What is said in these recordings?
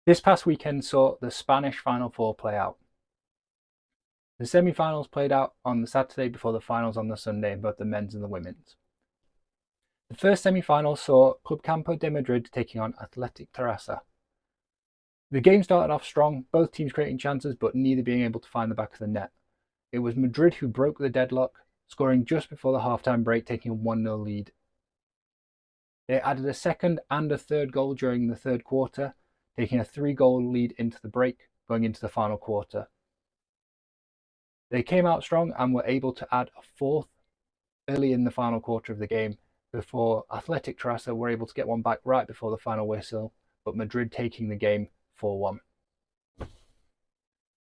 This past weekend saw the Spanish Final Four play out. The semi-finals played out on the Saturday before the finals on the Sunday in both the men's and the women's. The first semi-final saw Club Campo de Madrid taking on Athletic Terrassa. The game started off strong, both teams creating chances but neither being able to find the back of the net. It was Madrid who broke the deadlock, scoring just before the half-time break, taking a 1-0 lead. They added a second and a third goal during the third quarter, taking a 3-goal lead into the break, going into the final quarter. They came out strong and were able to add a fourth early in the final quarter of the game before Athletic Terrassa were able to get one back right before the final whistle, but Madrid taking the game 4-1.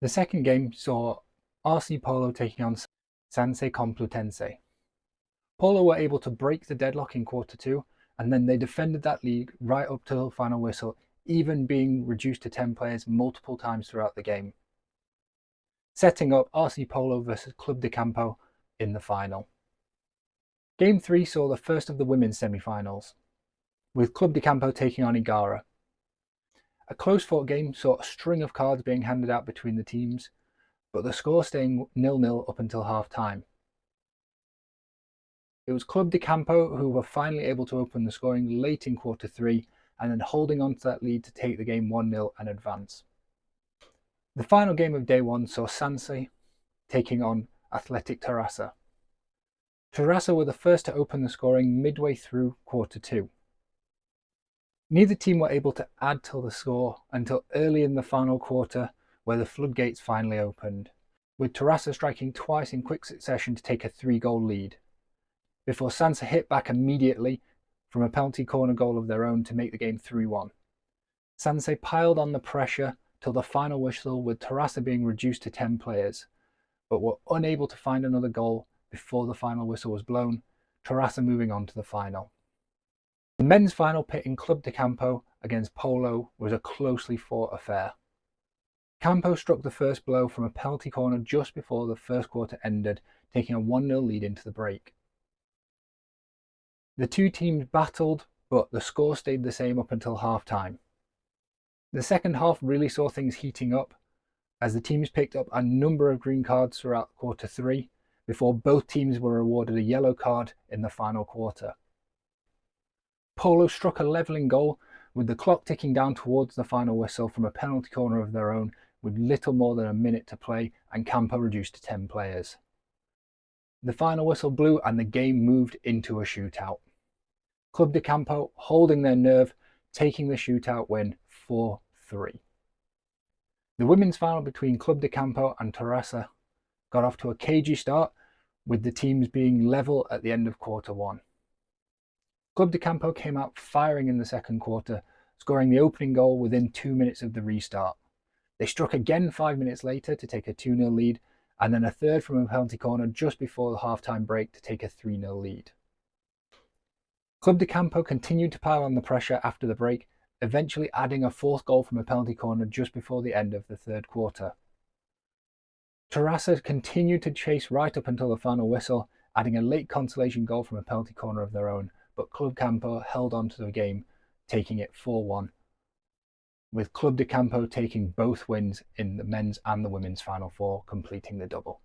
The second game saw RC Polo taking on Sanse Complutense. Polo were able to break the deadlock in quarter two, and then they defended that lead right up to the final whistle, even being reduced to 10 players multiple times throughout the game, setting up RC Polo versus Club de Campo in the final. Game 3 saw the first of the women's semi-finals, with Club de Campo taking on Igara. A close-fought game saw a string of cards being handed out between the teams, but the score staying 0-0 up until half-time. It was Club de Campo who were finally able to open the scoring late in quarter 3 and then holding on to that lead to take the game 1-0 and advance. The final game of day 1 saw Sanse taking on Athletic Terrassa. Terrassa were the first to open the scoring midway through quarter 2. Neither team were able to add to the score until early in the final quarter, where the floodgates finally opened, with Terrassa striking twice in quick succession to take a 3-goal lead, before Sanse hit back immediately from a penalty corner goal of their own to make the game 3-1. Sanse piled on the pressure till the final whistle, with Terrassa being reduced to 10 players, but were unable to find another goal before the final whistle was blown, Terrassa moving on to the final. The men's final pitting Club de Campo against Polo was a closely fought affair. Campo struck the first blow from a penalty corner just before the first quarter ended, taking a 1-0 lead into the break. The two teams battled, but the score stayed the same up until half-time. The second half really saw things heating up, as the teams picked up a number of green cards throughout quarter 3, before both teams were awarded a yellow card in the final quarter. Polo struck a levelling goal, with the clock ticking down towards the final whistle from a penalty corner of their own, with little more than a minute to play, and Campo reduced to 10 players. The final whistle blew and the game moved into a shootout. Club de Campo holding their nerve, taking the shootout win 4-3. The women's final between Club de Campo and Terrassa got off to a cagey start, with the teams being level at the end of quarter 1. Club de Campo came out firing in the second quarter, scoring the opening goal within 2 minutes of the restart. They struck again 5 minutes later to take a 2-0 lead, and then a third from a penalty corner just before the half-time break to take a 3-0 lead. Club de Campo continued to pile on the pressure after the break, eventually adding a fourth goal from a penalty corner just before the end of the third quarter. Terrassa continued to chase right up until the final whistle, adding a late consolation goal from a penalty corner of their own, but Club Campo held on to the game, taking it 4-1, with Club de Campo taking both wins in the men's and the women's Final Four, completing the double.